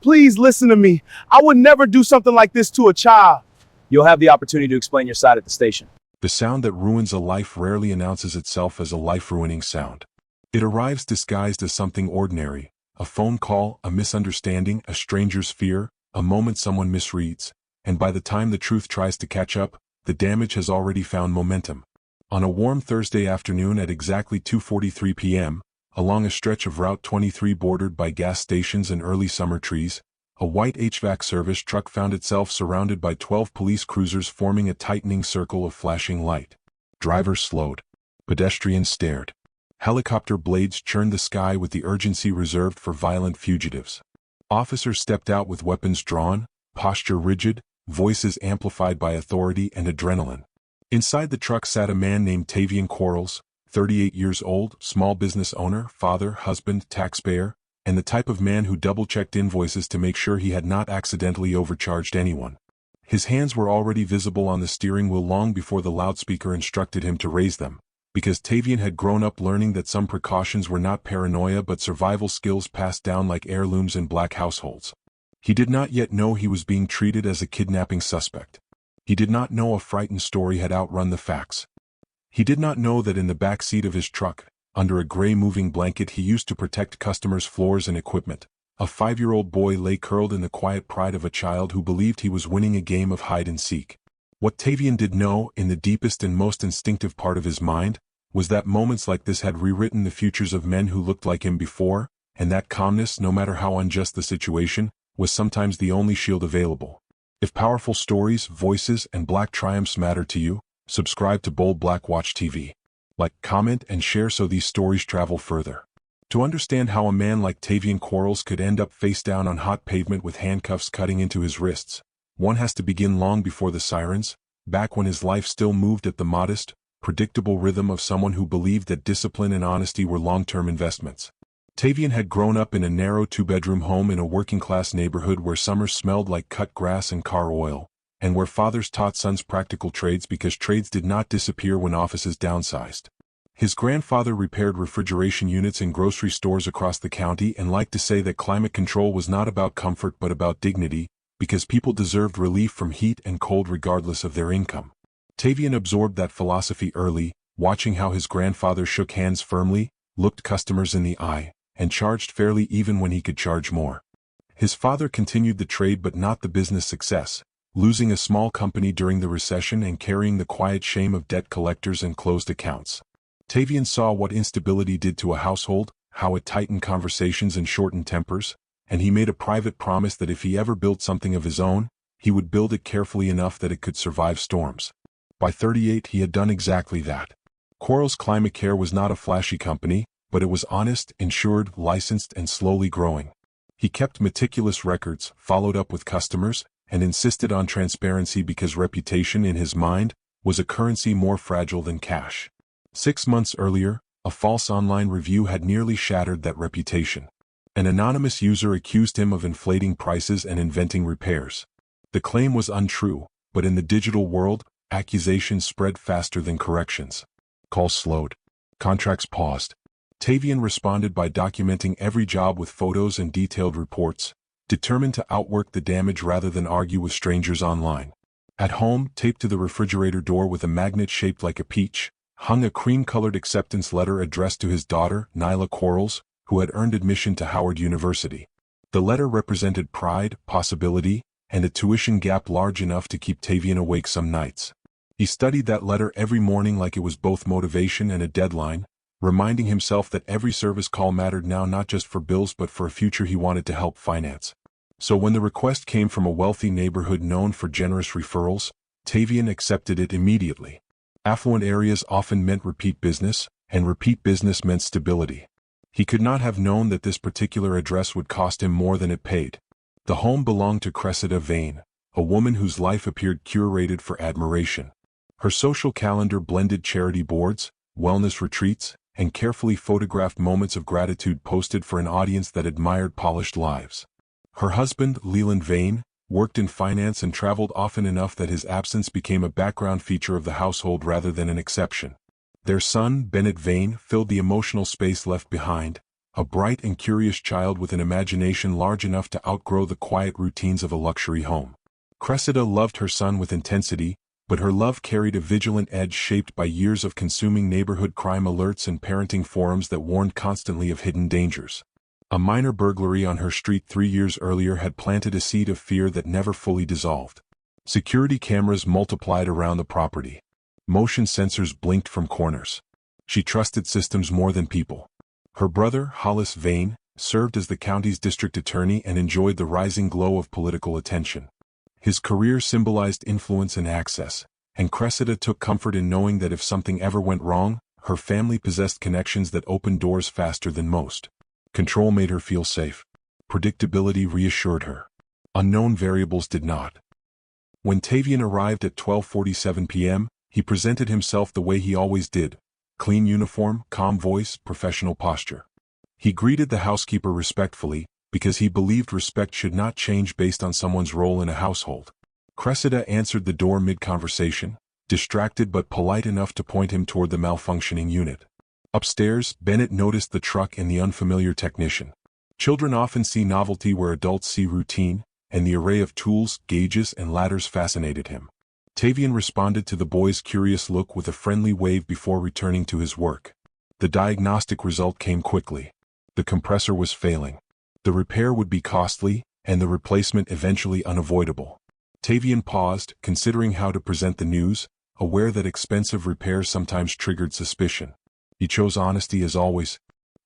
please listen to me. I would never do something like this to a child. You'll have the opportunity to explain your side at the station. The sound that ruins a life rarely announces itself as a life-ruining sound. It arrives disguised as something ordinary, a phone call, a misunderstanding, a stranger's fear, a moment someone misreads, and by the time the truth tries to catch up, the damage has already found momentum. On a warm Thursday afternoon at exactly 2:43 p.m., along a stretch of Route 23 bordered by gas stations and early summer trees, a white HVAC service truck found itself surrounded by 12 police cruisers forming a tightening circle of flashing light. Drivers slowed. Pedestrians stared. Helicopter blades churned the sky with the urgency reserved for violent fugitives. Officers stepped out with weapons drawn, posture rigid, voices amplified by authority and adrenaline. Inside the truck sat a man named Tavion Quarles, 38 years old, small business owner, father, husband, taxpayer, and the type of man who double-checked invoices to make sure he had not accidentally overcharged anyone. His hands were already visible on the steering wheel long before the loudspeaker instructed him to raise them, because Tavion had grown up learning that some precautions were not paranoia but survival skills passed down like heirlooms in black households. He did not yet know he was being treated as a kidnapping suspect. He did not know a frightened story had outrun the facts. He did not know that in the back seat of his truck, under a gray moving blanket he used to protect customers' floors and equipment, a 5-year-old boy lay curled in the quiet pride of a child who believed he was winning a game of hide-and-seek. What Tavion did know, in the deepest and most instinctive part of his mind, was that moments like this had rewritten the futures of men who looked like him before, and that calmness, no matter how unjust the situation, was sometimes the only shield available. If powerful stories, voices, and black triumphs matter to you, subscribe to Bold Black Watch TV. Like, comment, and share so these stories travel further. To understand how a man like Tavion Quarles could end up face down on hot pavement with handcuffs cutting into his wrists, one has to begin long before the sirens, back when his life still moved at the modest, predictable rhythm of someone who believed that discipline and honesty were long-term investments. Tavion had grown up in a narrow 2-bedroom home in a working-class neighborhood where summers smelled like cut grass and car oil, and where fathers taught sons practical trades because trades did not disappear when offices downsized. His grandfather repaired refrigeration units in grocery stores across the county and liked to say that climate control was not about comfort but about dignity, because people deserved relief from heat and cold regardless of their income. Tavion absorbed that philosophy early, watching how his grandfather shook hands firmly, looked customers in the eye, and charged fairly even when he could charge more. His father continued the trade but not the business success, losing a small company during the recession and carrying the quiet shame of debt collectors and closed accounts. Tavion saw what instability did to a household, how it tightened conversations and shortened tempers, and he made a private promise that if he ever built something of his own, he would build it carefully enough that it could survive storms. By 38 he had done exactly that. Quarles Climate Care was not a flashy company, but it was honest, insured, licensed, and slowly growing. He kept meticulous records, followed up with customers, and insisted on transparency because reputation, in his mind, was a currency more fragile than cash. 6 months earlier, a false online review had nearly shattered that reputation. An anonymous user accused him of inflating prices and inventing repairs. The claim was untrue, but in the digital world, accusations spread faster than corrections. Calls slowed. Contracts paused. Tavion responded by documenting every job with photos and detailed reports, determined to outwork the damage rather than argue with strangers online. At home, taped to the refrigerator door with a magnet shaped like a peach, hung a cream-colored acceptance letter addressed to his daughter, Nyla Quarles, who had earned admission to Howard University. The letter represented pride, possibility, and a tuition gap large enough to keep Tavion awake some nights. He studied that letter every morning like it was both motivation and a deadline, reminding himself that every service call mattered now not just for bills but for a future he wanted to help finance. So when the request came from a wealthy neighborhood known for generous referrals, Tavion accepted it immediately. Affluent areas often meant repeat business, and repeat business meant stability. He could not have known that this particular address would cost him more than it paid. The home belonged to Bennett Vane, a woman whose life appeared curated for admiration. Her social calendar blended charity boards, wellness retreats, and carefully photographed moments of gratitude posted for an audience that admired polished lives. Her husband, Bennett Vane, worked in finance and traveled often enough that his absence became a background feature of the household rather than an exception. Their son, Bennett Vane, filled the emotional space left behind, a bright and curious child with an imagination large enough to outgrow the quiet routines of a luxury home. Cressida loved her son with intensity, but her love carried a vigilant edge shaped by years of consuming neighborhood crime alerts and parenting forums that warned constantly of hidden dangers. A minor burglary on her street 3 years earlier had planted a seed of fear that never fully dissolved. Security cameras multiplied around the property. Motion sensors blinked from corners. She trusted systems more than people. Her brother, Hollis Vane, served as the county's district attorney and enjoyed the rising glow of political attention. His career symbolized influence and access, and Cressida took comfort in knowing that if something ever went wrong, her family possessed connections that opened doors faster than most. Control made her feel safe. Predictability reassured her. Unknown variables did not. When Tavion arrived at 12:47 p.m., he presented himself the way he always did: clean uniform, calm voice, professional posture. He greeted the housekeeper respectfully, because he believed respect should not change based on someone's role in a household. Cressida answered the door mid-conversation, distracted but polite enough to point him toward the malfunctioning unit. Upstairs, Bennett noticed the truck and the unfamiliar technician. Children often see novelty where adults see routine, and the array of tools, gauges, and ladders fascinated him. Tavion responded to the boy's curious look with a friendly wave before returning to his work. The diagnostic result came quickly. The compressor was failing. The repair would be costly, and the replacement eventually unavoidable. Tavion paused, considering how to present the news, aware that expensive repairs sometimes triggered suspicion. He chose honesty as always.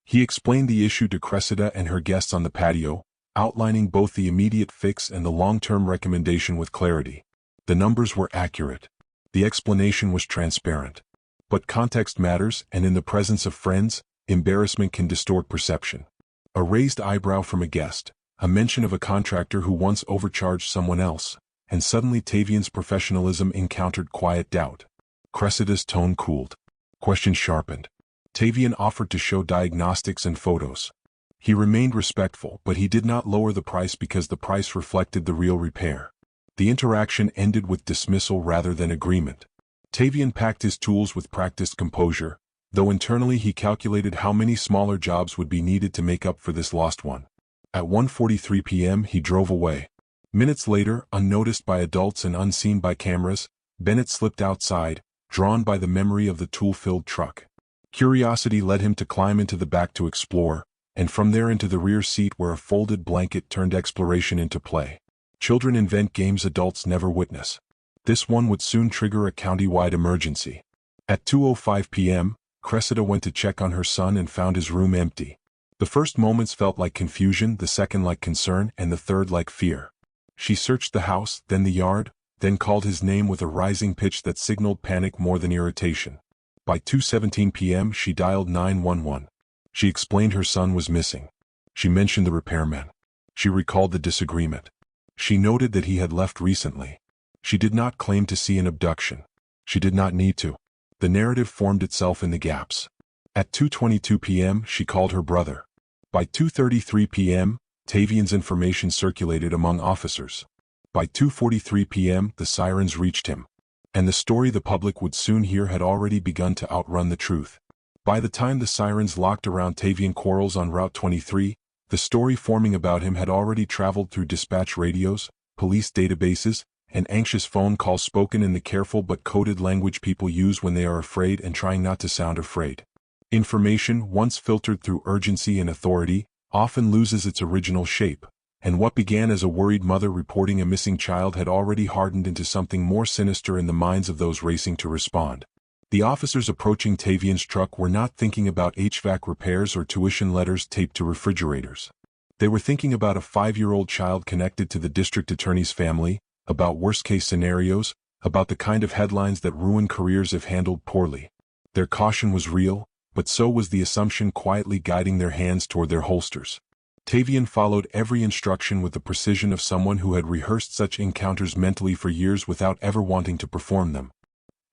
He explained the issue to Cressida and her guests on the patio, outlining both the immediate fix and the long-term recommendation with clarity. The numbers were accurate. The explanation was transparent. But context matters, and in the presence of friends, embarrassment can distort perception. A raised eyebrow from a guest, a mention of a contractor who once overcharged someone else, and suddenly Tavion's professionalism encountered quiet doubt. Cressida's tone cooled. Questions sharpened. Tavion offered to show diagnostics and photos. He remained respectful, but he did not lower the price because the price reflected the real repair. The interaction ended with dismissal rather than agreement. Tavion packed his tools with practiced composure, though internally he calculated how many smaller jobs would be needed to make up for this lost one. At 1:43 p.m. he drove away. Minutes later, unnoticed by adults and unseen by cameras, Bennett slipped outside, drawn by the memory of the tool-filled truck. Curiosity led him to climb into the back to explore, and from there into the rear seat where a folded blanket turned exploration into play. Children invent games adults never witness. This one would soon trigger a county-wide emergency. At 2:05 p.m., Cressida went to check on her son and found his room empty. The first moments felt like confusion, the second like concern, and the third like fear. She searched the house, then the yard, then called his name with a rising pitch that signaled panic more than irritation. By 2:17 p.m. she dialed 911. She explained her son was missing. She mentioned the repairman. She recalled the disagreement. She noted that he had left recently. She did not claim to see an abduction. She did not need to. The narrative formed itself in the gaps. At 2:22 p.m. she called her brother. By 2:33 p.m., Tavion's information circulated among officers. By 2:43 p.m. the sirens reached him. And the story the public would soon hear had already begun to outrun the truth. By the time the sirens locked around Tavion Quarles on Route 23, the story forming about him had already traveled through dispatch radios, police databases, and anxious phone calls spoken in the careful but coded language people use when they are afraid and trying not to sound afraid. Information, once filtered through urgency and authority, often loses its original shape, and what began as a worried mother reporting a missing child had already hardened into something more sinister in the minds of those racing to respond. The officers approaching Tavion's truck were not thinking about HVAC repairs or tuition letters taped to refrigerators. They were thinking about a 5-year-old child connected to the district attorney's family, about worst-case scenarios, about the kind of headlines that ruin careers if handled poorly. Their caution was real, but so was the assumption quietly guiding their hands toward their holsters. Tavion followed every instruction with the precision of someone who had rehearsed such encounters mentally for years without ever wanting to perform them.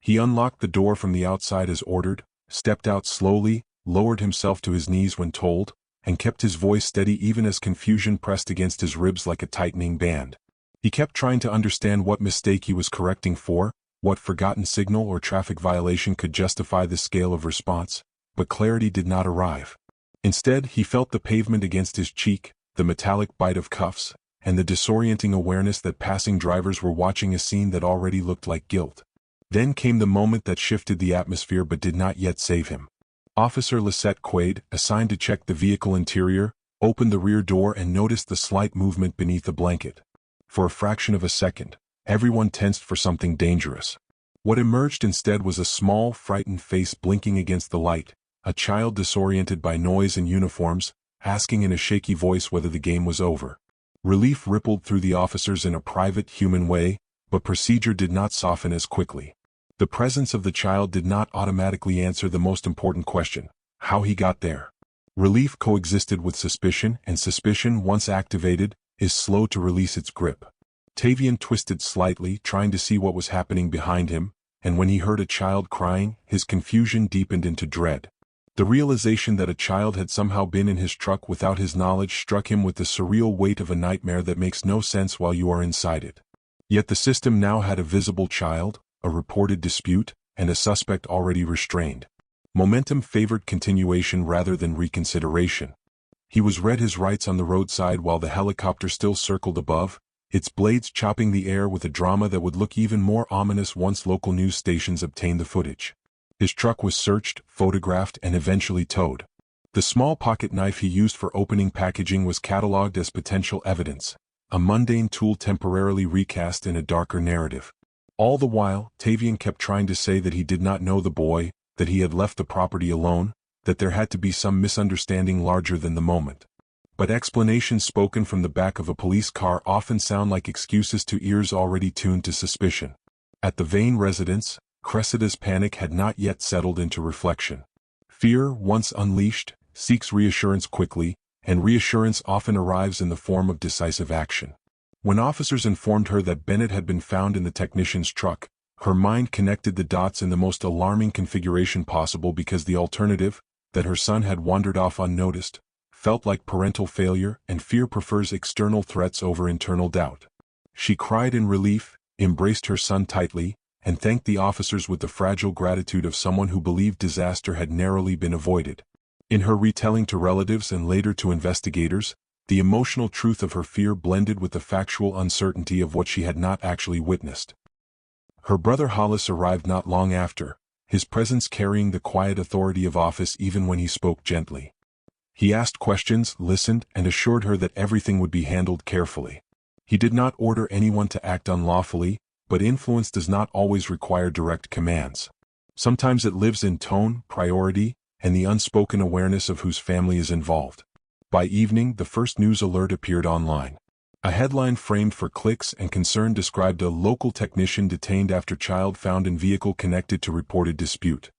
He unlocked the door from the outside as ordered, stepped out slowly, lowered himself to his knees when told, and kept his voice steady even as confusion pressed against his ribs like a tightening band. He kept trying to understand what mistake he was correcting for, what forgotten signal or traffic violation could justify the scale of response, but clarity did not arrive. Instead, he felt the pavement against his cheek, the metallic bite of cuffs, and the disorienting awareness that passing drivers were watching a scene that already looked like guilt. Then came the moment that shifted the atmosphere but did not yet save him. Officer Lisette Quaid, assigned to check the vehicle interior, opened the rear door and noticed the slight movement beneath the blanket. For a fraction of a second, everyone tensed for something dangerous. What emerged instead was a small, frightened face blinking against the light, a child disoriented by noise and uniforms, asking in a shaky voice whether the game was over. Relief rippled through the officers in a private, human way, but procedure did not soften as quickly. The presence of the child did not automatically answer the most important question: how he got there. Relief coexisted with suspicion, and suspicion, once activated, is slow to release its grip. Tavion twisted slightly, trying to see what was happening behind him, and when he heard a child crying, his confusion deepened into dread. The realization that a child had somehow been in his truck without his knowledge struck him with the surreal weight of a nightmare that makes no sense while you are inside it. Yet the system now had a visible child, a reported dispute, and a suspect already restrained. Momentum favored continuation rather than reconsideration. He was read his rights on the roadside while the helicopter still circled above, its blades chopping the air with a drama that would look even more ominous once local news stations obtained the footage. His truck was searched, photographed, and eventually towed. The small pocket knife he used for opening packaging was catalogued as potential evidence, a mundane tool temporarily recast in a darker narrative. All the while, Tavion kept trying to say that he did not know the boy, that he had left the property alone, that there had to be some misunderstanding larger than the moment. But explanations spoken from the back of a police car often sound like excuses to ears already tuned to suspicion. At the Vane residence, Cressida's panic had not yet settled into reflection. Fear, once unleashed, seeks reassurance quickly, and reassurance often arrives in the form of decisive action. When officers informed her that Bennett had been found in the technician's truck, her mind connected the dots in the most alarming configuration possible because the alternative, that her son had wandered off unnoticed, felt like parental failure, and fear prefers external threats over internal doubt. She cried in relief, embraced her son tightly, and thanked the officers with the fragile gratitude of someone who believed disaster had narrowly been avoided. In her retelling to relatives and later to investigators, the emotional truth of her fear blended with the factual uncertainty of what she had not actually witnessed. Her brother Hollis arrived not long after, his presence carrying the quiet authority of office even when he spoke gently. He asked questions, listened, and assured her that everything would be handled carefully. He did not order anyone to act unlawfully, but influence does not always require direct commands. Sometimes it lives in tone, priority, and the unspoken awareness of whose family is involved. By evening, the first news alert appeared online. A headline framed for clicks and concern described a local technician detained after child found in vehicle connected to reported dispute.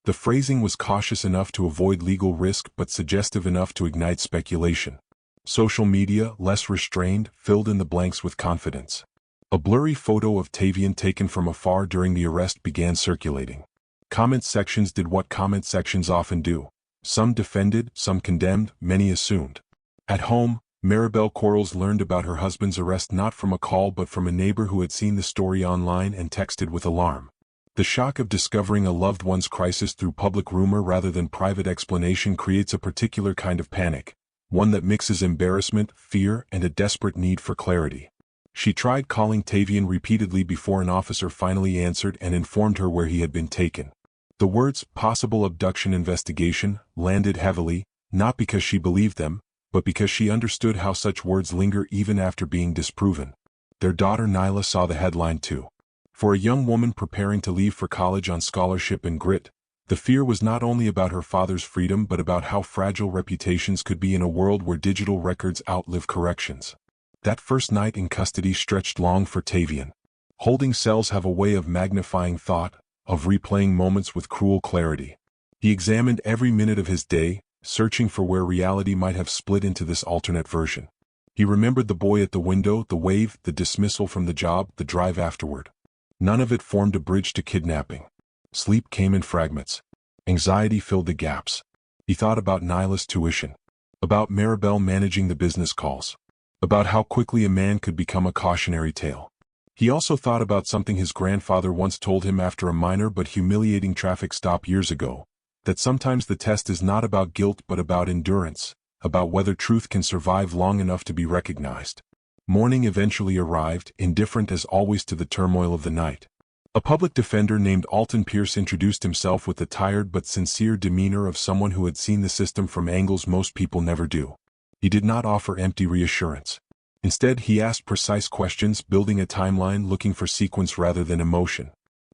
The phrasing was cautious enough to avoid legal risk but suggestive enough to ignite speculation. Social media, less restrained, filled in the blanks with confidence. A blurry photo of Tavion taken from afar during the arrest began circulating. Comment sections did what comment sections often do. Some defended, some condemned, many assumed. At home, Maribel Quarles learned about her husband's arrest not from a call but from a neighbor who had seen the story online and texted with alarm. The shock of discovering a loved one's crisis through public rumor rather than private explanation creates a particular kind of panic, one that mixes embarrassment, fear, and a desperate need for clarity. She tried calling Tavion repeatedly before an officer finally answered and informed her where he had been taken. The words "possible abduction investigation" landed heavily, not because she believed them, but because she understood how such words linger even after being disproven. Their daughter Nyla saw the headline too. For a young woman preparing to leave for college on scholarship and grit, the fear was not only about her father's freedom but about how fragile reputations could be in a world where digital records outlive corrections. That first night in custody stretched long for Tavion. Holding cells have a way of magnifying thought, of replaying moments with cruel clarity. He examined every minute of his day, searching for where reality might have split into this alternate version. He remembered the boy at the window, the wave, the dismissal from the job, the drive afterward. None of it formed a bridge to kidnapping. Sleep came in fragments. Anxiety filled the gaps. He thought about Nyla's tuition, about Maribel managing the business calls, about how quickly a man could become a cautionary tale. He also thought about something his grandfather once told him after a minor but humiliating traffic stop years ago. that sometimes the test is not about guilt but about endurance, about whether truth can survive long enough to be recognized. Morning eventually arrived, indifferent as always to the turmoil of the night. A public defender named Alton Pierce introduced himself with the tired but sincere demeanor of someone who had seen the system from angles most people never do. He did not offer empty reassurance. Instead, he asked precise questions, building a timeline, looking for sequence rather than emotion.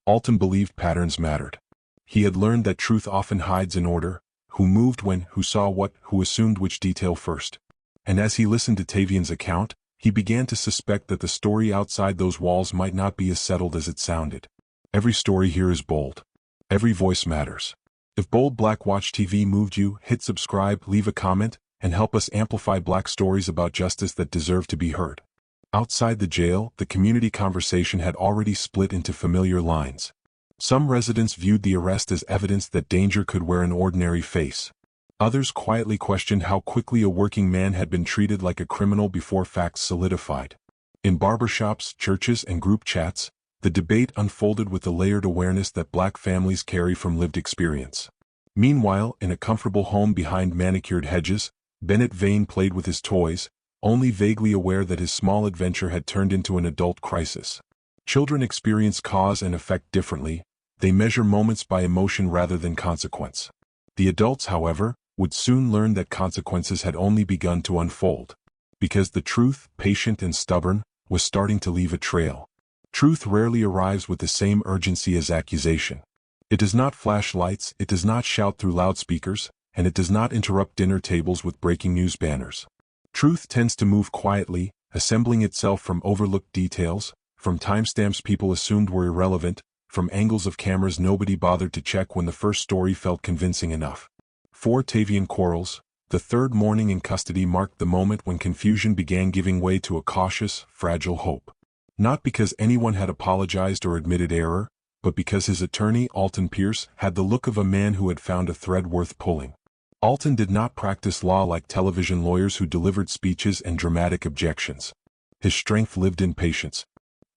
Alton believed patterns mattered. He had learned that truth often hides in order: who moved when, who saw what, who assumed which detail first. And as he listened to Tavion's account, he began to suspect that the story outside those walls might not be as settled as it sounded. Every story here is bold. Every voice matters. If Bold Black Watch TV moved you, hit subscribe, leave a comment, and help us amplify Black stories about justice that deserve to be heard. Outside the jail, the community conversation had already split into familiar lines. Some residents viewed the arrest as evidence that danger could wear an ordinary face. Others quietly questioned how quickly a working man had been treated like a criminal before facts solidified. In barbershops, churches, and group chats, the debate unfolded with the layered awareness that Black families carry from lived experience. Meanwhile, in a comfortable home behind manicured hedges, Bennett Vane played with his toys, only vaguely aware that his small adventure had turned into an adult crisis. Children experience cause and effect differently. They measure moments by emotion rather than consequence. The adults, however, would soon learn that consequences had only begun to unfold. Because the truth, patient and stubborn, was starting to leave a trail. Truth rarely arrives with the same urgency as accusation. It does not flash lights, it does not shout through loudspeakers, and it does not interrupt dinner tables with breaking news banners. Truth tends to move quietly, assembling itself from overlooked details, from timestamps people assumed were irrelevant, from angles of cameras nobody bothered to check when the first story felt convincing enough. For Tavion Quarles, the third morning in custody marked the moment when confusion began giving way to a cautious, fragile hope. Not because anyone had apologized or admitted error, but because his attorney, Alton Pierce, had the look of a man who had found a thread worth pulling. Alton did not practice law like television lawyers who delivered speeches and dramatic objections. His strength lived in patience.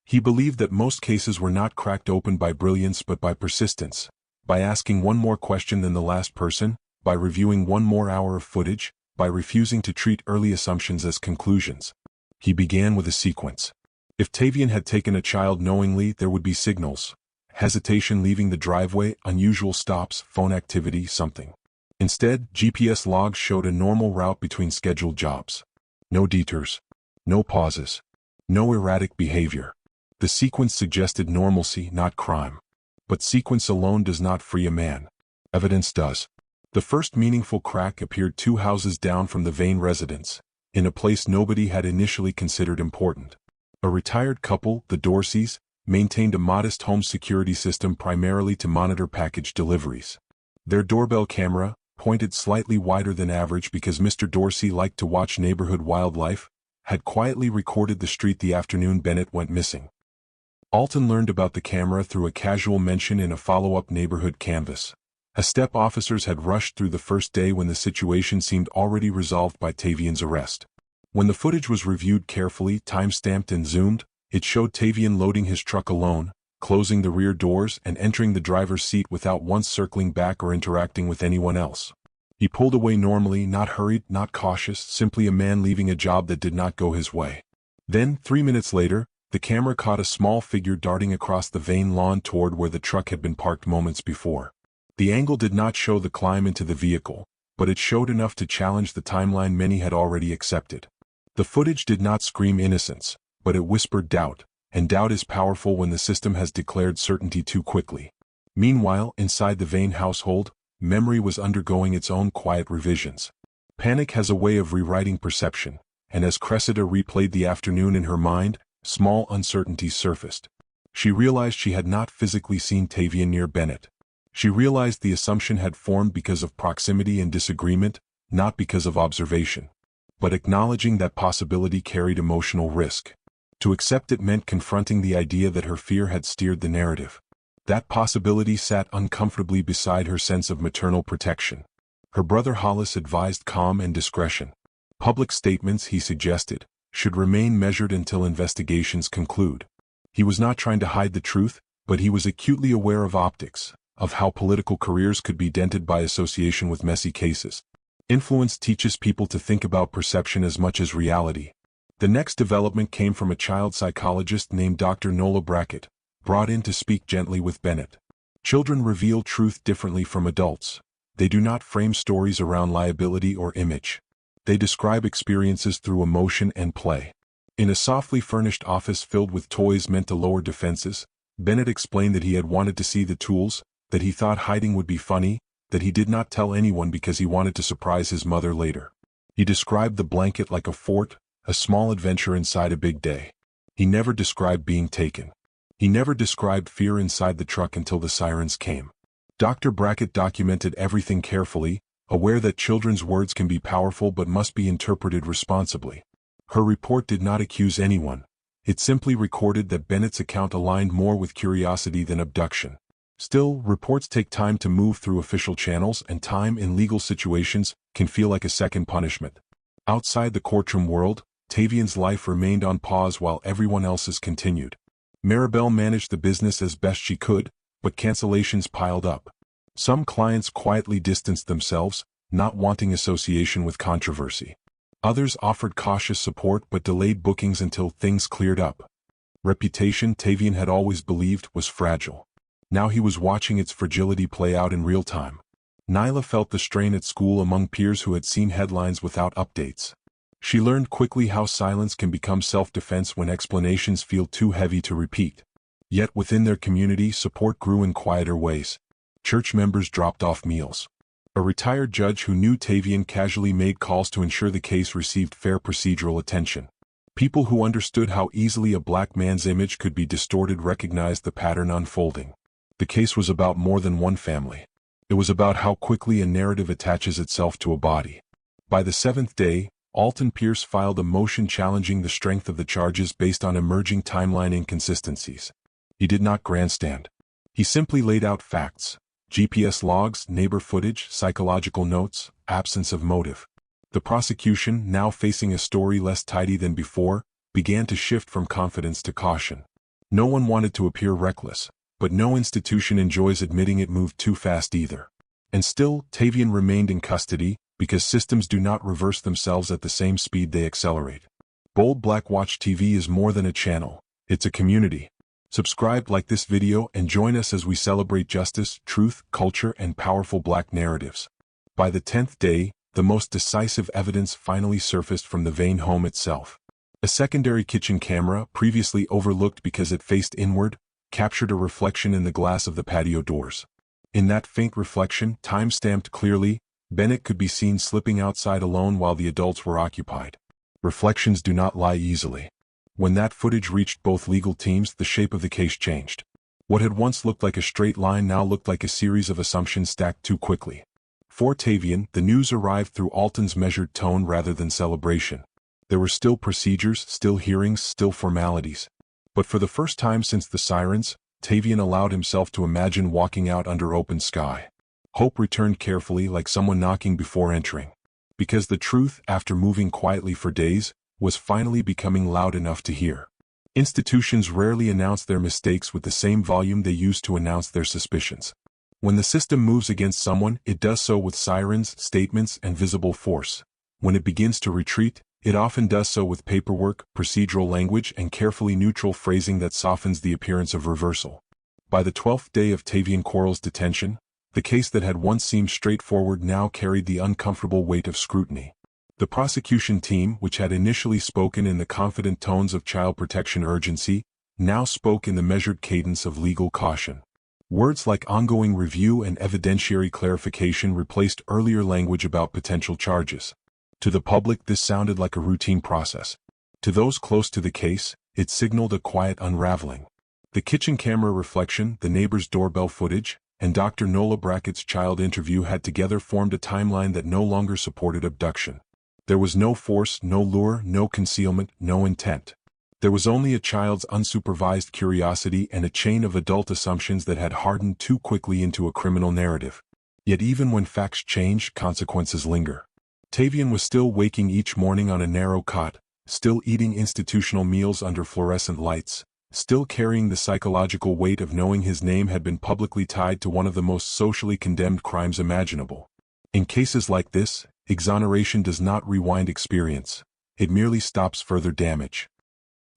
He believed that most cases were not cracked open by brilliance but by persistence, by asking one more question than the last person, by reviewing one more hour of footage, by refusing to treat early assumptions as conclusions. He began with a sequence. If Tavion had taken a child knowingly, there would be signals. Hesitation leaving the driveway, unusual stops, phone activity, something. Instead, GPS logs showed a normal route between scheduled jobs. No detours. No pauses. No erratic behavior. The sequence suggested normalcy, not crime. But sequence alone does not free a man. Evidence does. The first meaningful crack appeared 2 houses down from the Vane residence, in a place nobody had initially considered important. A retired couple, the Dorseys, maintained a modest home security system primarily to monitor package deliveries. Their doorbell camera, pointed slightly wider than average because Mr. Dorsey liked to watch neighborhood wildlife, had quietly recorded the street the afternoon Bennett went missing. Alton learned about the camera through a casual mention in a follow-up neighborhood canvass. A step officers had rushed through the first day when the situation seemed already resolved by Tavion's arrest. When the footage was reviewed carefully, time-stamped and zoomed, it showed Tavion loading his truck alone, closing the rear doors and entering the driver's seat without once circling back or interacting with anyone else. He pulled away normally, not hurried, not cautious, simply a man leaving a job that did not go his way. Then, 3 minutes later, the camera caught a small figure darting across the Vane lawn toward where the truck had been parked moments before. The angle did not show the climb into the vehicle, but it showed enough to challenge the timeline many had already accepted. The footage did not scream innocence, but it whispered doubt, and doubt is powerful when the system has declared certainty too quickly. Meanwhile, inside the Vane household, memory was undergoing its own quiet revisions. Panic has a way of rewriting perception, and as Cressida replayed the afternoon in her mind, small uncertainties surfaced. She realized she had not physically seen Tavion near Bennett. She realized the assumption had formed because of proximity and disagreement, not because of observation. But acknowledging that possibility carried emotional risk. To accept it meant confronting the idea that her fear had steered the narrative. That possibility sat uncomfortably beside her sense of maternal protection. Her brother Hollis advised calm and discretion. Public statements, he suggested, should remain measured until investigations conclude. He was not trying to hide the truth, but he was acutely aware of optics. of how political careers could be dented by association with messy cases. Influence teaches people to think about perception as much as reality. The next development came from a child psychologist named Dr. Nola Brackett, brought in to speak gently with Bennett. Children reveal truth differently from adults. They do not frame stories around liability or image. They describe experiences through emotion and play. In a softly furnished office filled with toys meant to lower defenses, Bennett explained that he had wanted to see the tools, that he thought hiding would be funny, that he did not tell anyone because he wanted to surprise his mother later. He described the blanket like a fort, a small adventure inside a big day. He never described being taken. He never described fear inside the truck until the sirens came. Dr. Brackett documented everything carefully, aware that children's words can be powerful but must be interpreted responsibly. Her report did not accuse anyone. It simply recorded that Bennett's account aligned more with curiosity than abduction. Still, reports take time to move through official channels, and time in legal situations can feel like a second punishment. Outside the courtroom world, Tavion's life remained on pause while everyone else's continued. Maribel managed the business as best she could, but cancellations piled up. Some clients quietly distanced themselves, not wanting association with controversy. Others offered cautious support but delayed bookings until things cleared up. Reputation, Tavion had always believed, was fragile. Now he was watching its fragility play out in real time. Nyla felt the strain at school among peers who had seen headlines without updates. She learned quickly how silence can become self-defense when explanations feel too heavy to repeat. Yet within their community, support grew in quieter ways. Church members dropped off meals. A retired judge who knew Tavion casually made calls to ensure the case received fair procedural attention. People who understood how easily a black man's image could be distorted recognized the pattern unfolding. The case was about more than one family. It was about how quickly a narrative attaches itself to a body. By the seventh day, Alton Pierce filed a motion challenging the strength of the charges based on emerging timeline inconsistencies. He did not grandstand. He simply laid out facts: GPS logs, neighbor footage, psychological notes, absence of motive. The prosecution, now facing a story less tidy than before, began to shift from confidence to caution. No one wanted to appear reckless, but no institution enjoys admitting it moved too fast either. And still, Tavion remained in custody, because systems do not reverse themselves at the same speed they accelerate. Bold Black Watch TV is more than a channel, it's a community. Subscribe, like this video, and join us as we celebrate justice, truth, culture, and powerful black narratives. By the 10th day, the most decisive evidence finally surfaced from the Vane home itself. A secondary kitchen camera, previously overlooked because it faced inward, captured a reflection in the glass of the patio doors. In that faint reflection, time-stamped clearly, Bennett could be seen slipping outside alone while the adults were occupied. Reflections do not lie easily. When that footage reached both legal teams, the shape of the case changed. What had once looked like a straight line now looked like a series of assumptions stacked too quickly. For Tavion, the news arrived through Alton's measured tone rather than celebration. There were still procedures, still hearings, still formalities. But for the first time since the sirens, Tavion allowed himself to imagine walking out under open sky. Hope returned carefully, like someone knocking before entering. Because the truth, after moving quietly for days, was finally becoming loud enough to hear. Institutions rarely announce their mistakes with the same volume they use to announce their suspicions. When the system moves against someone, it does so with sirens, statements, and visible force. When it begins to retreat, it often does so with paperwork, procedural language, and carefully neutral phrasing that softens the appearance of reversal. By the 12th day of Tavion Quarles' detention, the case that had once seemed straightforward now carried the uncomfortable weight of scrutiny. The prosecution team, which had initially spoken in the confident tones of child protection urgency, now spoke in the measured cadence of legal caution. Words like ongoing review and evidentiary clarification replaced earlier language about potential charges. To the public, this sounded like a routine process. To those close to the case, it signaled a quiet unraveling. The kitchen camera reflection, the neighbor's doorbell footage, and Dr. Nola Brackett's child interview had together formed a timeline that no longer supported abduction. There was no force, no lure, no concealment, no intent. There was only a child's unsupervised curiosity and a chain of adult assumptions that had hardened too quickly into a criminal narrative. Yet even when facts change, consequences linger. Tavion was still waking each morning on a narrow cot, still eating institutional meals under fluorescent lights, still carrying the psychological weight of knowing his name had been publicly tied to one of the most socially condemned crimes imaginable. In cases like this, exoneration does not rewind experience, it merely stops further damage.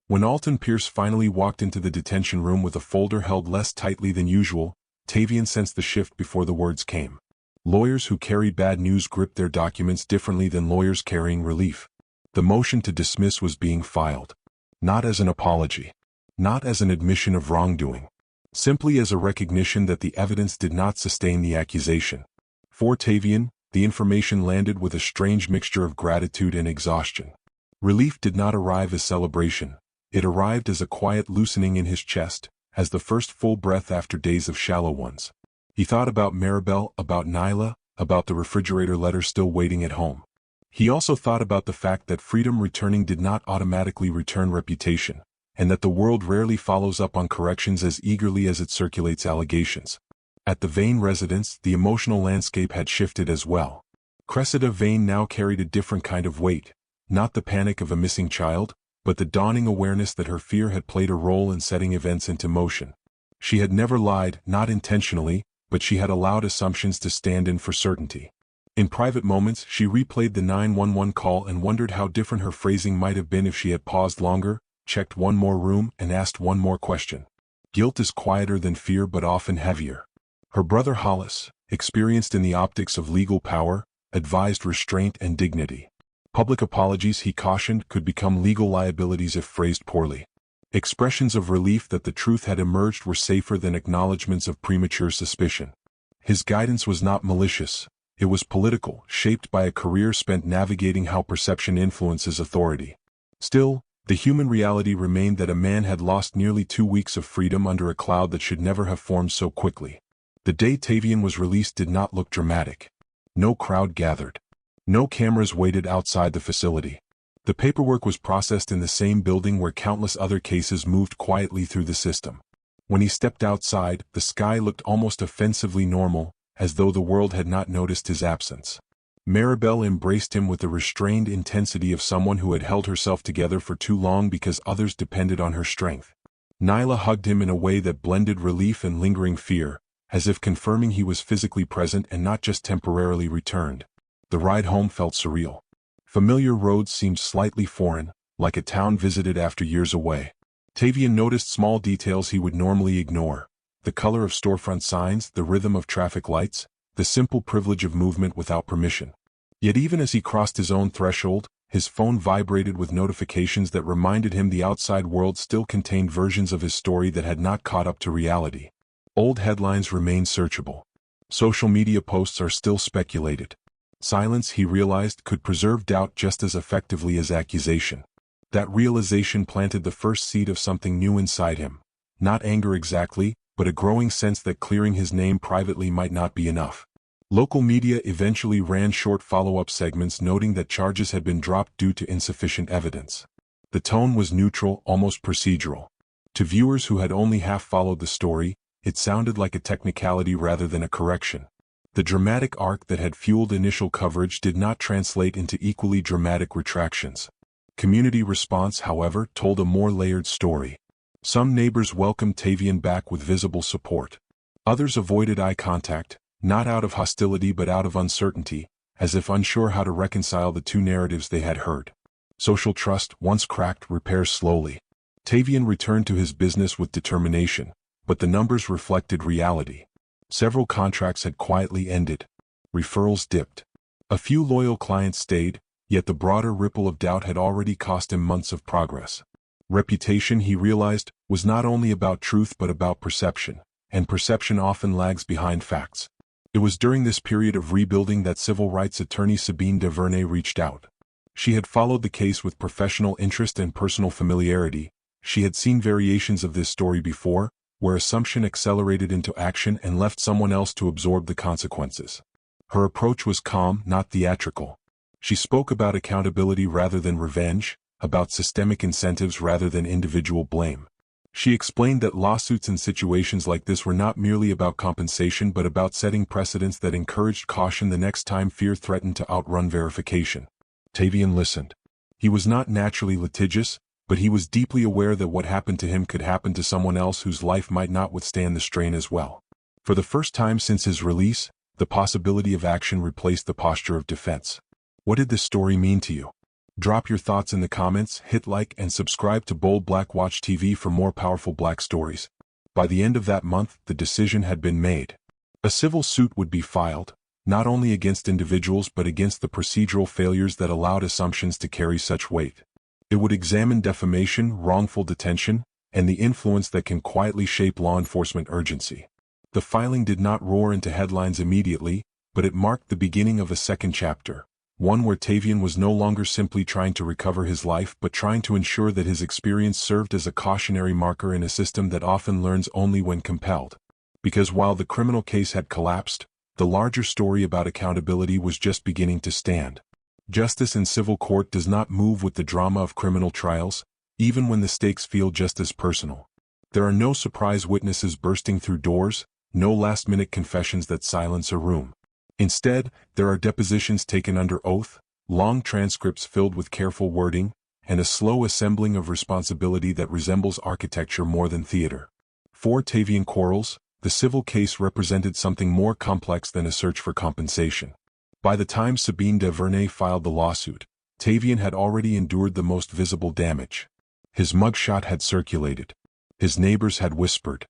When Alton Pierce finally walked into the detention room with a folder held less tightly than usual, Tavion sensed the shift before the words came. Lawyers who carry bad news gripped their documents differently than lawyers carrying relief. The motion to dismiss was being filed. Not as an apology. Not as an admission of wrongdoing. Simply as a recognition that the evidence did not sustain the accusation. For Tavion, the information landed with a strange mixture of gratitude and exhaustion. Relief did not arrive as celebration. It arrived as a quiet loosening in his chest, as the first full breath after days of shallow ones. He thought about Maribel, about Nyla, about the refrigerator letter still waiting at home. He also thought about the fact that freedom returning did not automatically return reputation, and that the world rarely follows up on corrections as eagerly as it circulates allegations. At the Vane residence, the emotional landscape had shifted as well. Cressida Vane now carried a different kind of weight, not the panic of a missing child, but the dawning awareness that her fear had played a role in setting events into motion. She had never lied, not intentionally, but she had allowed assumptions to stand in for certainty. In private moments, she replayed the 911 call and wondered how different her phrasing might have been if she had paused longer, checked one more room, and asked one more question. Guilt is quieter than fear but often heavier. Her brother Hollis, experienced in the optics of legal power, advised restraint and dignity. Public apologies, he cautioned, could become legal liabilities if phrased poorly. Expressions of relief that the truth had emerged were safer than acknowledgments of premature suspicion. His guidance was not malicious. It was political, shaped by a career spent navigating how perception influences authority. Still, the human reality remained that a man had lost nearly 2 weeks of freedom under a cloud that should never have formed so quickly. The day Tavion was released did not look dramatic. No crowd gathered. No cameras waited outside the facility. The paperwork was processed in the same building where countless other cases moved quietly through the system. When he stepped outside, the sky looked almost offensively normal, as though the world had not noticed his absence. Maribel embraced him with the restrained intensity of someone who had held herself together for too long because others depended on her strength. Nyla hugged him in a way that blended relief and lingering fear, as if confirming he was physically present and not just temporarily returned. The ride home felt surreal. Familiar roads seemed slightly foreign, like a town visited after years away. Tavion noticed small details he would normally ignore. The color of storefront signs, the rhythm of traffic lights, the simple privilege of movement without permission. Yet even as he crossed his own threshold, his phone vibrated with notifications that reminded him the outside world still contained versions of his story that had not caught up to reality. Old headlines remain searchable. Social media posts are still speculated. Silence, he realized, could preserve doubt just as effectively as accusation. That realization planted the first seed of something new inside him. Not anger exactly, but a growing sense that clearing his name privately might not be enough. Local media eventually ran short follow-up segments noting that charges had been dropped due to insufficient evidence. The tone was neutral, almost procedural. To viewers who had only half followed the story, it sounded like a technicality rather than a correction. The dramatic arc that had fueled initial coverage did not translate into equally dramatic retractions. Community response, however, told a more layered story. Some neighbors welcomed Tavion back with visible support. Others avoided eye contact, not out of hostility but out of uncertainty, as if unsure how to reconcile the two narratives they had heard. Social trust, once cracked, repairs slowly. Tavion returned to his business with determination, but the numbers reflected reality. Several contracts had quietly ended. Referrals dipped. A few loyal clients stayed, yet the broader ripple of doubt had already cost him months of progress. Reputation, he realized, was not only about truth but about perception, and perception often lags behind facts. It was during this period of rebuilding that civil rights attorney Sabine DuVernay reached out. She had followed the case with professional interest and personal familiarity. She had seen variations of this story before, where assumption accelerated into action and left someone else to absorb the consequences. Her approach was calm, not theatrical. She spoke about accountability rather than revenge, about systemic incentives rather than individual blame. She explained that lawsuits in situations like this were not merely about compensation but about setting precedents that encouraged caution the next time fear threatened to outrun verification. Tavion listened. He was not naturally litigious, but he was deeply aware that what happened to him could happen to someone else whose life might not withstand the strain as well. For the first time since his release, the possibility of action replaced the posture of defense. What did this story mean to you? Drop your thoughts in the comments, hit like and subscribe to Bold Black Watch TV for more powerful black stories. By the end of that month, the decision had been made. A civil suit would be filed, not only against individuals but against the procedural failures that allowed assumptions to carry such weight. It would examine defamation, wrongful detention, and the influence that can quietly shape law enforcement urgency. The filing did not roar into headlines immediately, but it marked the beginning of a second chapter. One where Tavion was no longer simply trying to recover his life but trying to ensure that his experience served as a cautionary marker in a system that often learns only when compelled. Because while the criminal case had collapsed, the larger story about accountability was just beginning to stand. Justice in civil court does not move with the drama of criminal trials, even when the stakes feel just as personal. There are no surprise witnesses bursting through doors, no last-minute confessions that silence a room. Instead, there are depositions taken under oath, long transcripts filled with careful wording, and a slow assembling of responsibility that resembles architecture more than theater. For Tavion Quarles, the civil case represented something more complex than a search for compensation. By the time Sabine DuVernay filed the lawsuit, Tavion had already endured the most visible damage. His mugshot had circulated. His neighbors had whispered.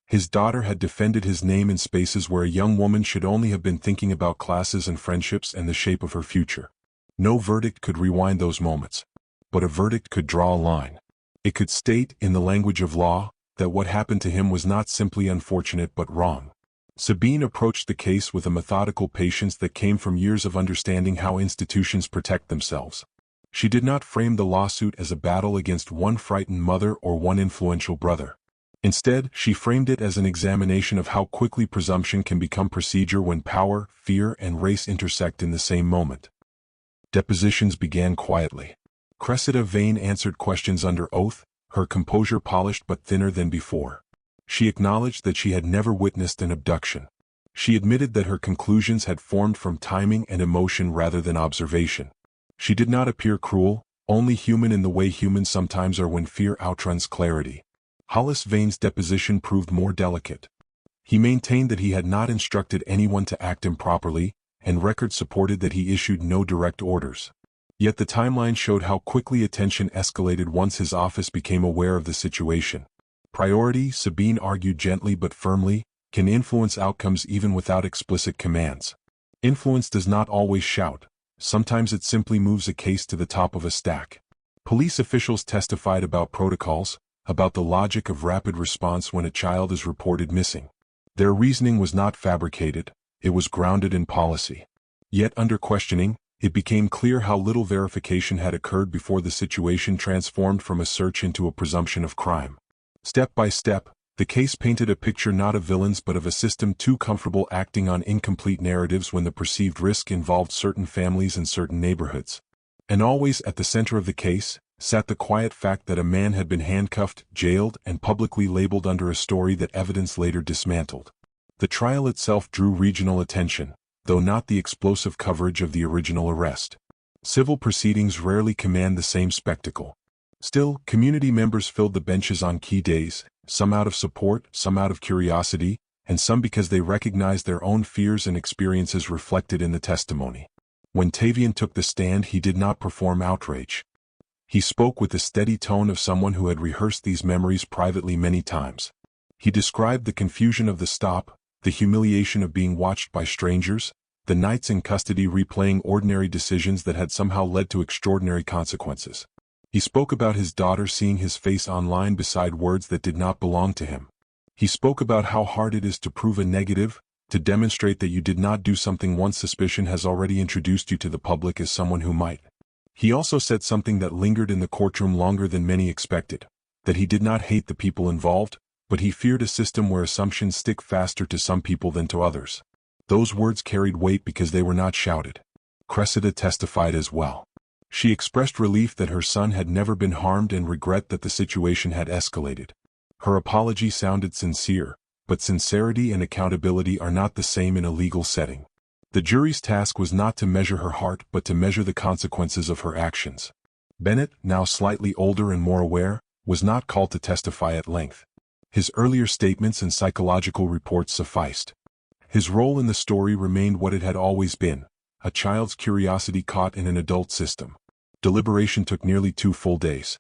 His daughter had defended his name in spaces where a young woman should only have been thinking about classes and friendships and the shape of her future. No verdict could rewind those moments. But a verdict could draw a line. It could state, in the language of law, that what happened to him was not simply unfortunate but wrong. Sabine approached the case with a methodical patience that came from years of understanding how institutions protect themselves. She did not frame the lawsuit as a battle against one frightened mother or one influential brother. Instead, she framed it as an examination of how quickly presumption can become procedure when power, fear, and race intersect in the same moment. Depositions began quietly. Bennett Vane answered questions under oath, her composure polished but thinner than before. She acknowledged that she had never witnessed an abduction. She admitted that her conclusions had formed from timing and emotion rather than observation. She did not appear cruel, only human in the way humans sometimes are when fear outruns clarity. Hollis Vane's deposition proved more delicate. He maintained that he had not instructed anyone to act improperly, and records supported that he issued no direct orders. Yet the timeline showed how quickly attention escalated once his office became aware of the situation. Priority, Sabine argued gently but firmly, can influence outcomes even without explicit commands. Influence does not always shout. Sometimes it simply moves a case to the top of a stack. Police officials testified about protocols, about the logic of rapid response when a child is reported missing. Their reasoning was not fabricated, it was grounded in policy. Yet under questioning, it became clear how little verification had occurred before the situation transformed from a search into a presumption of crime. Step by step, the case painted a picture not of villains but of a system too comfortable acting on incomplete narratives when the perceived risk involved certain families and certain neighborhoods. And always at the center of the case sat the quiet fact that a man had been handcuffed, jailed, and publicly labeled under a story that evidence later dismantled. The trial itself drew regional attention, though not the explosive coverage of the original arrest. Civil proceedings rarely command the same spectacle. Still, community members filled the benches on key days, some out of support, some out of curiosity, and some because they recognized their own fears and experiences reflected in the testimony. When Tavion took the stand, he did not perform outrage. He spoke with the steady tone of someone who had rehearsed these memories privately many times. He described the confusion of the stop, the humiliation of being watched by strangers, the nights in custody replaying ordinary decisions that had somehow led to extraordinary consequences. He spoke about his daughter seeing his face online beside words that did not belong to him. He spoke about how hard it is to prove a negative, to demonstrate that you did not do something once suspicion has already introduced you to the public as someone who might. He also said something that lingered in the courtroom longer than many expected, that he did not hate the people involved, but he feared a system where assumptions stick faster to some people than to others. Those words carried weight because they were not shouted. Cressida testified as well. She expressed relief that her son had never been harmed and regret that the situation had escalated. Her apology sounded sincere, but sincerity and accountability are not the same in a legal setting. The jury's task was not to measure her heart but to measure the consequences of her actions. Bennett, now slightly older and more aware, was not called to testify at length. His earlier statements and psychological reports sufficed. His role in the story remained what it had always been, a child's curiosity caught in an adult system. Deliberation took nearly 2 full days.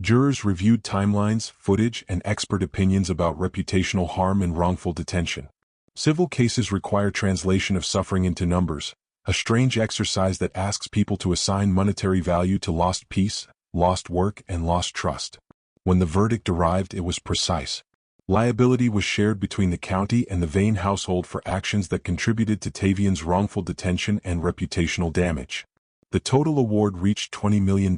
Jurors reviewed timelines, footage, and expert opinions about reputational harm and wrongful detention. Civil cases require translation of suffering into numbers, a strange exercise that asks people to assign monetary value to lost peace, lost work, and lost trust. When the verdict arrived, it was precise. Liability was shared between the county and the Vane household for actions that contributed to Tavion's wrongful detention and reputational damage. The total award reached $20 million,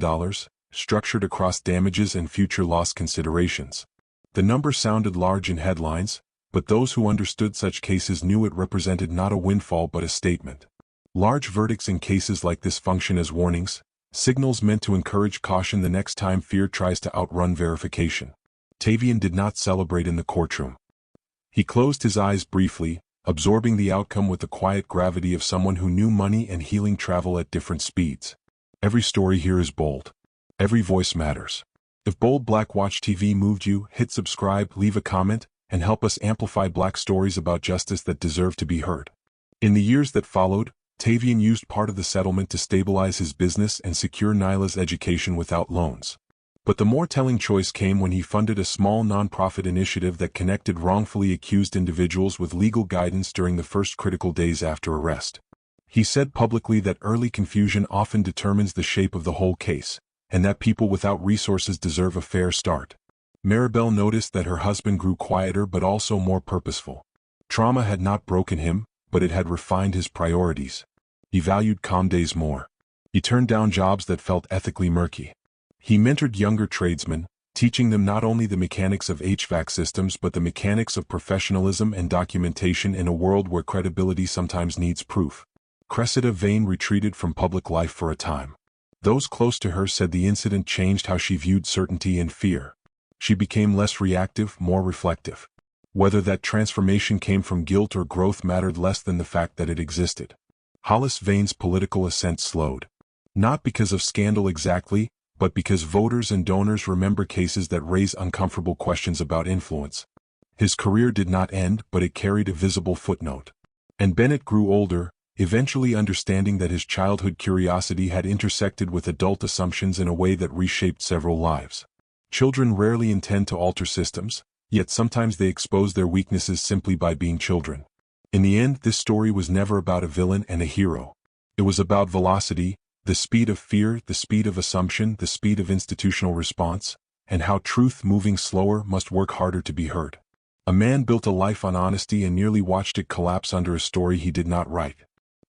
structured across damages and future loss considerations. The number sounded large in headlines, but those who understood such cases knew it represented not a windfall but a statement. Large verdicts in cases like this function as warnings, signals meant to encourage caution the next time fear tries to outrun verification. Tavion did not celebrate in the courtroom. He closed his eyes briefly, absorbing the outcome with the quiet gravity of someone who knew money and healing travel at different speeds. Every story here is bold. Every voice matters. If Bold Black Watch TV moved you, hit subscribe, leave a comment, and help us amplify Black stories about justice that deserve to be heard. In the years that followed, Tavion used part of the settlement to stabilize his business and secure Nyla's education without loans. But the more telling choice came when he funded a small nonprofit initiative that connected wrongfully accused individuals with legal guidance during the first critical days after arrest. He said publicly that early confusion often determines the shape of the whole case, and that people without resources deserve a fair start. Maribel noticed that her husband grew quieter but also more purposeful. Trauma had not broken him, but it had refined his priorities. He valued calm days more. He turned down jobs that felt ethically murky. He mentored younger tradesmen, teaching them not only the mechanics of HVAC systems but the mechanics of professionalism and documentation in a world where credibility sometimes needs proof. Cressida Vane retreated from public life for a time. Those close to her said the incident changed how she viewed certainty and fear. She became less reactive, more reflective. Whether that transformation came from guilt or growth mattered less than the fact that it existed. Hollis Vane's political ascent slowed. Not because of scandal exactly, but because voters and donors remember cases that raise uncomfortable questions about influence. His career did not end, but it carried a visible footnote. And Bennett grew older, eventually understanding that his childhood curiosity had intersected with adult assumptions in a way that reshaped several lives. Children rarely intend to alter systems, yet sometimes they expose their weaknesses simply by being children. In the end, this story was never about a villain and a hero. It was about velocity, the speed of fear, the speed of assumption, the speed of institutional response, and how truth moving slower must work harder to be heard. A man built a life on honesty and nearly watched it collapse under a story he did not write.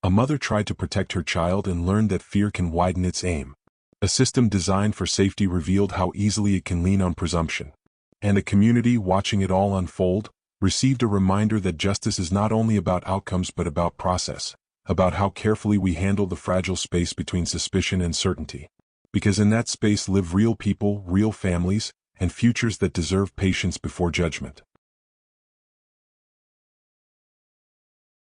A mother tried to protect her child and learned that fear can widen its aim. A system designed for safety revealed how easily it can lean on presumption. And a community, watching it all unfold, received a reminder that justice is not only about outcomes but about process, about how carefully we handle the fragile space between suspicion and certainty. Because in that space live real people, real families, and futures that deserve patience before judgment.